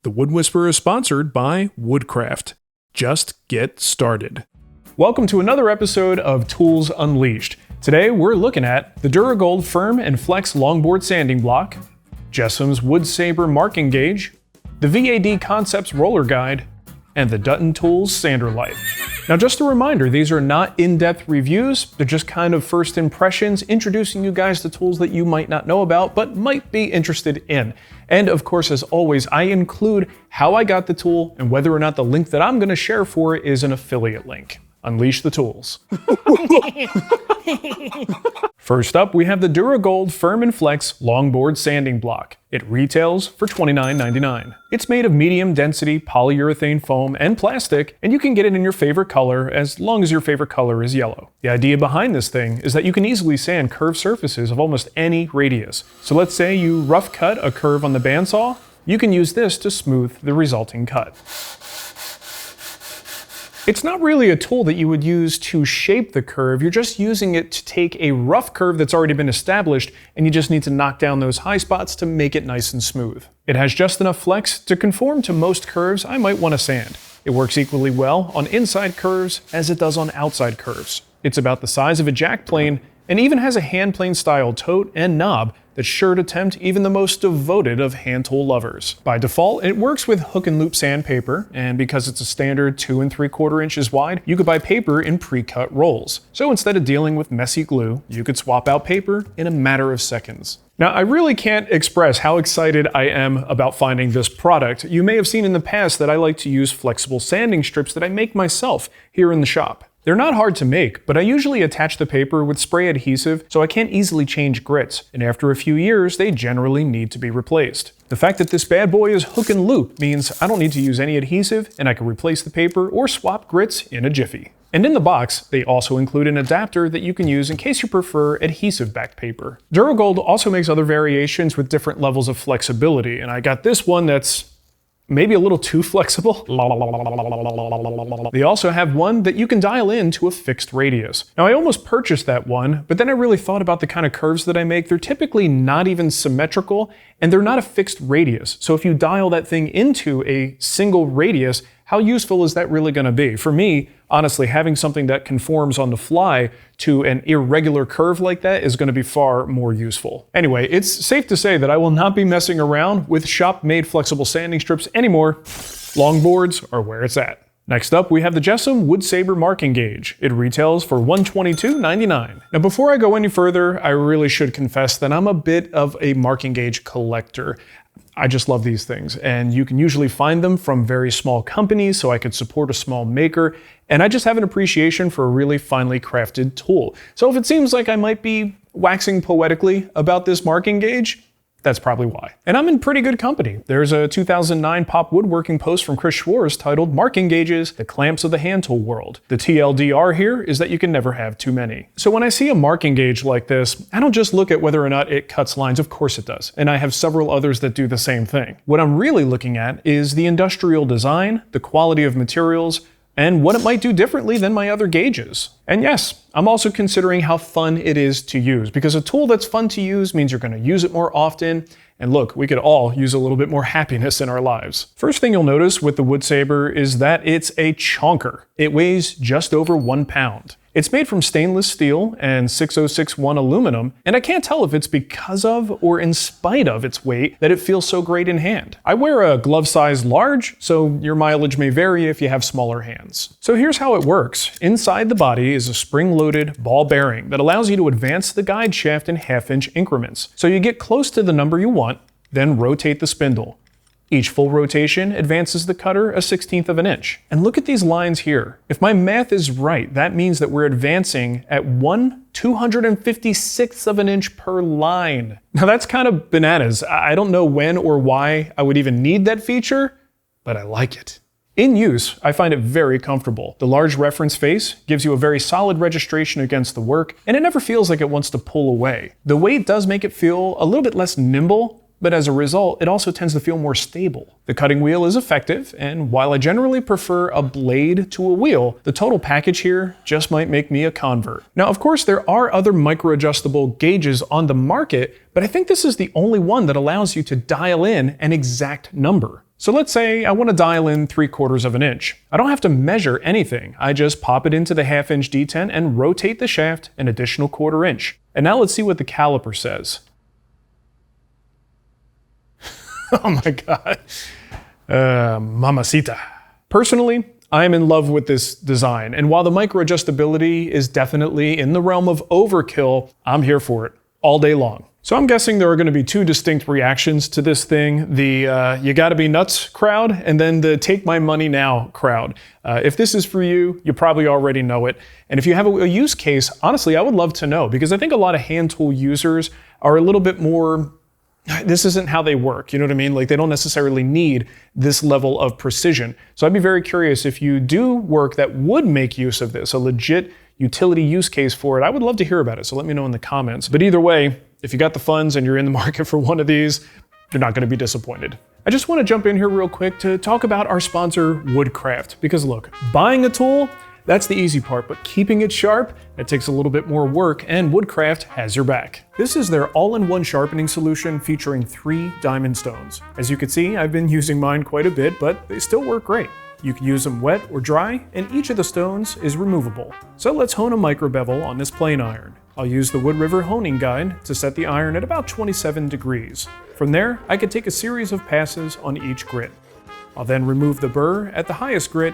The Wood Whisperer is sponsored by Woodcraft. Just get started. Welcome to another episode of Tools Unleashed. Today we're looking at the dura-gold firm and flex longboard sanding block, Jessum's wood saber marking gauge, the VAD Concepts roller guide, and the Dutton Tools sander light. Now just a reminder, these are not in-depth reviews, they're just kind of first impressions, introducing you guys to tools that you might not know about, but might be interested in. And of course, as always, I include how I got the tool and whether or not the link that I'm gonna share for it is an affiliate link. Unleash the tools. First up, we have the dura-gold firm and flex longboard sanding block. It retails for $29.99. It's made of medium density polyurethane foam and plastic, and you can get it in your favorite color as long as your favorite color is yellow. The idea behind this thing is that you can easily sand curved surfaces of almost any radius. So let's say you rough cut a curve on the bandsaw, you can use this to smooth the resulting cut. It's not really a tool that you would use to shape the curve, you're just using it to take a rough curve that's already been established and you just need to knock down those high spots to make it nice and smooth. It has just enough flex to conform to most curves I might want to sand. It works equally well on inside curves as it does on outside curves. It's about the size of a jack plane and even has a hand plane style tote and knob that's sure to tempt even the most devoted of hand tool lovers. By default, it works with hook and loop sandpaper, and because it's a standard 2 3/4 inches wide, you could buy paper in pre-cut rolls. So instead of dealing with messy glue, you could swap out paper in a matter of seconds. Now, I really can't express how excited I am about finding this product. You may have seen in the past that I like to use flexible sanding strips that I make myself here in the shop. They're not hard to make, but I usually attach the paper with spray adhesive so I can't easily change grits, and after a few years, they generally need to be replaced. The fact that this bad boy is hook and loop means I don't need to use any adhesive, and I can replace the paper or swap grits in a jiffy. And in the box, they also include an adapter that you can use in case you prefer adhesive-backed paper. dura-gold also makes other variations with different levels of flexibility, and I got this one that's maybe a little too flexible. They also have one that you can dial in to a fixed radius. Now I almost purchased that one, but then I really thought about the kind of curves that I make. They're typically not even symmetrical, and they're not a fixed radius. So if you dial that thing into a single radius, how useful is that really gonna be? For me, honestly, having something that conforms on the fly to an irregular curve like that is gonna be far more useful. Anyway, it's safe to say that I will not be messing around with shop-made flexible sanding strips anymore. Longboards are where it's at. Next up, we have the Jessum Wood Saber marking gauge. It retails for $122.99. Now before I go any further, I really should confess that I'm a bit of a marking gauge collector. I just love these things, and you can usually find them from very small companies, so I could support a small maker, and I just have an appreciation for a really finely crafted tool. So if it seems like I might be waxing poetically about this marking gauge, that's probably why. And I'm in pretty good company. There's a 2009 Pop Woodworking post from Chris Schwarz titled Marking Gauges, the Clamps of the Hand Tool World. The TLDR here is that you can never have too many. So when I see a marking gauge like this, I don't just look at whether or not it cuts lines, of course it does. And I have several others that do the same thing. What I'm really looking at is the industrial design, the quality of materials, and what it might do differently than my other gauges. And yes, I'm also considering how fun it is to use, because a tool that's fun to use means you're going to use it more often, and look, we could all use a little bit more happiness in our lives. First thing you'll notice with the Wood Saber is that it's a chonker. It weighs just over 1 pound. It's made from stainless steel and 6061 aluminum, and I can't tell if it's because of or in spite of its weight that it feels so great in hand. I wear a glove size large, so your mileage may vary if you have smaller hands. So here's how it works. Inside the body is a spring-loaded ball bearing that allows you to advance the guide shaft in half-inch increments. So you get close to the number you want, then rotate the spindle. Each full rotation advances the cutter a 1/16 of an inch. And look at these lines here. If my math is right, that means that we're advancing at 1/256th of an inch per line. Now that's kind of bananas. I don't know when or why I would even need that feature, but I like it. In use, I find it very comfortable. The large reference face gives you a very solid registration against the work, and it never feels like it wants to pull away. The weight does make it feel a little bit less nimble, but as a result, it also tends to feel more stable. The cutting wheel is effective, and while I generally prefer a blade to a wheel, the total package here just might make me a convert. Now, of course, there are other micro-adjustable gauges on the market, but I think this is the only one that allows you to dial in an exact number. So let's say I want to dial in 3/4 of an inch. I don't have to measure anything. I just pop it into the 1/2 inch detent and rotate the shaft an additional 1/4 inch. And now let's see what the caliper says. Oh my God. Mamacita. Personally, I am in love with this design, and while the micro adjustability is definitely in the realm of overkill, I'm here for it all day long. So I'm guessing there are going to be 2 distinct reactions to this thing, the you gotta be nuts crowd, and then the take my money now crowd. If this is for you, you probably already know it. And if you have a use case, honestly, I would love to know, because I think a lot of hand tool users are a little bit more, this isn't how they work, you know what I mean? Like, they don't necessarily need this level of precision. So I'd be very curious if you do work that would make use of this, a legit utility use case for it. I would love to hear about it, so let me know in the comments. But either way, if you got the funds and you're in the market for one of these, you're not going to be disappointed. I just want to jump in here real quick to talk about our sponsor, Woodcraft, because look, buying a tool, that's the easy part, but keeping it sharp, it takes a little bit more work, and Woodcraft has your back. This is their all-in-one sharpening solution featuring 3 diamond stones. As you can see, I've been using mine quite a bit, but they still work great. You can use them wet or dry, and each of the stones is removable. So let's hone a micro bevel on this plane iron. I'll use the Wood River honing guide to set the iron at about 27 degrees. From there, I can take a series of passes on each grit. I'll then remove the burr at the highest grit,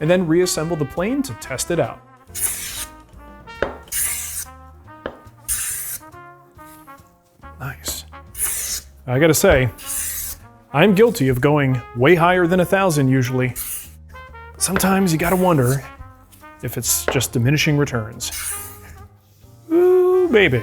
and then reassemble the plane to test it out. Nice. I gotta say, I'm guilty of going way higher than 1,000 usually. Sometimes you gotta wonder if it's just diminishing returns. Ooh, baby.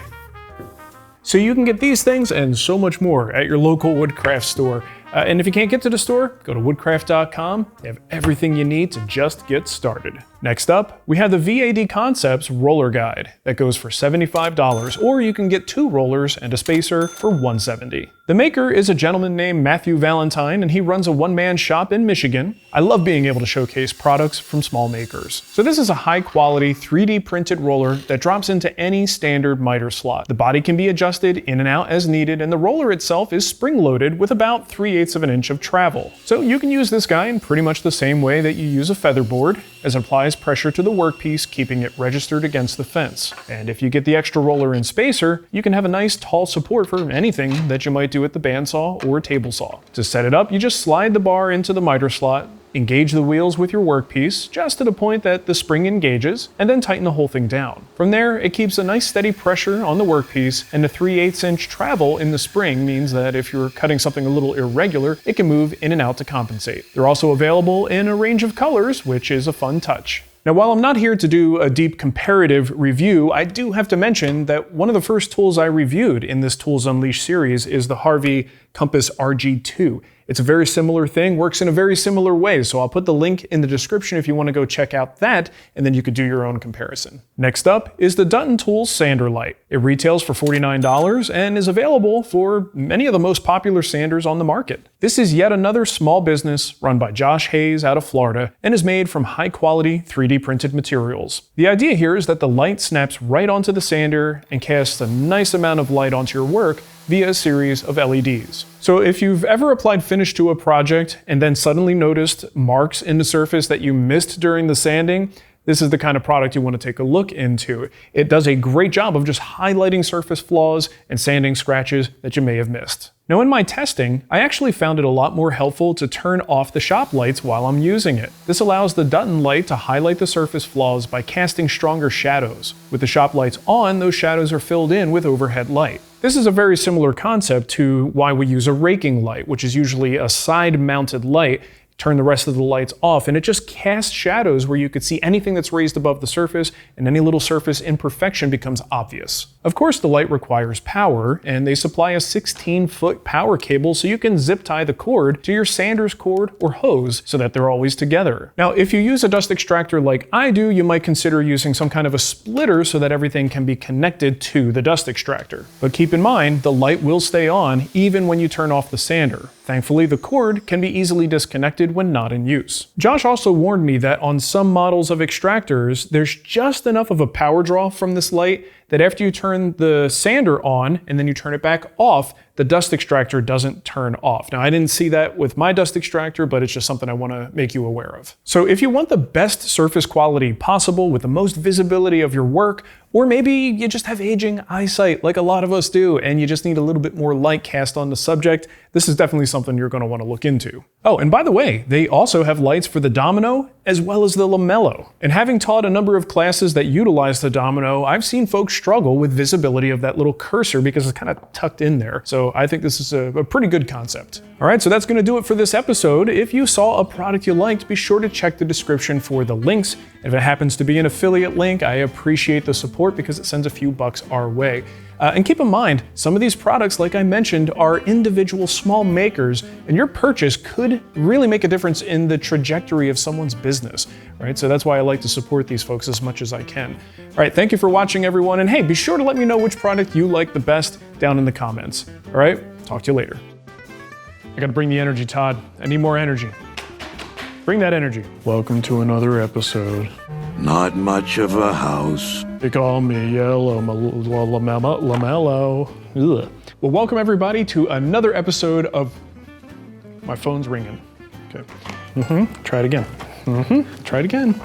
So you can get these things and so much more at your local Woodcraft store. And if you can't get to the store, go to woodcraft.com. They have everything you need to just get started. Next up, we have the VAD Concepts Roller Guide that goes for $75, or you can get 2 rollers and a spacer for $170. The maker is a gentleman named Matthew Valentine, and he runs a one-man shop in Michigan. I love being able to showcase products from small makers. So this is a high-quality 3D printed roller that drops into any standard miter slot. The body can be adjusted in and out as needed, and the roller itself is spring-loaded with about 3/8 of an inch of travel. So you can use this guy in pretty much the same way that you use a featherboard, as it applies pressure to the workpiece, keeping it registered against the fence. And if you get the extra roller and spacer, you can have a nice tall support for anything that you might do with the bandsaw or table saw. To set it up, you just slide the bar into the miter slot, engage the wheels with your workpiece, just to the point that the spring engages, and then tighten the whole thing down. From there, it keeps a nice steady pressure on the workpiece, and the 3/8 inch travel in the spring means that if you're cutting something a little irregular, it can move in and out to compensate. They're also available in a range of colors, which is a fun touch. Now, while I'm not here to do a deep comparative review, I do have to mention that one of the first tools I reviewed in this Tools Unleashed series is the Harvey Compass RG2. It's a very similar thing, works in a very similar way, so I'll put the link in the description if you want to go check out that, and then you could do your own comparison. Next up is the Dutton Tools Sander Light. It retails for $49 and is available for many of the most popular sanders on the market. This is yet another small business run by Josh Hayes out of Florida and is made from high-quality 3D printed materials. The idea here is that the light snaps right onto the sander and casts a nice amount of light onto your work via a series of LEDs. So if you've ever applied finish to a project and then suddenly noticed marks in the surface that you missed during the sanding, this is the kind of product you want to take a look into. It does a great job of just highlighting surface flaws and sanding scratches that you may have missed. Now, in my testing, I actually found it a lot more helpful to turn off the shop lights while I'm using it. This allows the Dutton light to highlight the surface flaws by casting stronger shadows. With the shop lights on, those shadows are filled in with overhead light. This is a very similar concept to why we use a raking light, which is usually a side-mounted light. Turn the rest of the lights off, and it just casts shadows where you could see anything that's raised above the surface, and any little surface imperfection becomes obvious. Of course, the light requires power, and they supply a 16-foot power cable so you can zip tie the cord to your sander's cord or hose so that they're always together. Now, if you use a dust extractor like I do, you might consider using some kind of a splitter so that everything can be connected to the dust extractor. But keep in mind, the light will stay on even when you turn off the sander. Thankfully, the cord can be easily disconnected when not in use. Josh also warned me that on some models of extractors, there's just enough of a power draw from this light that after you turn the sander on and then you turn it back off, the dust extractor doesn't turn off. Now, I didn't see that with my dust extractor, but it's just something I want to make you aware of. So if you want the best surface quality possible with the most visibility of your work, or maybe you just have aging eyesight like a lot of us do, and you just need a little bit more light cast on the subject, this is definitely something you're going to want to look into. Oh, and by the way, they also have lights for the domino as well as the lamello. And having taught a number of classes that utilize the domino, I've seen folks struggle with visibility of that little cursor because it's kind of tucked in there. So I think this is a pretty good concept. All right, so that's going to do it for this episode. If you saw a product you liked, be sure to check the description for the links. If it happens to be an affiliate link, I appreciate the support because it sends a few bucks our way. And keep in mind, some of these products, like I mentioned, are individual small makers, and your purchase could really make a difference in the trajectory of someone's business, right? So that's why I like to support these folks as much as I can. All right, thank you for watching, everyone, and hey, be sure to let me know which product you like the best down in the comments. All right, talk to you later. I gotta bring the energy, Todd. I need more energy. Bring that energy. Welcome to another episode. Not much of a house. They call me Yellow Lamello. Ugh. Well, welcome everybody to another episode of... My phone's ringing. Okay. Try it again. Try it again.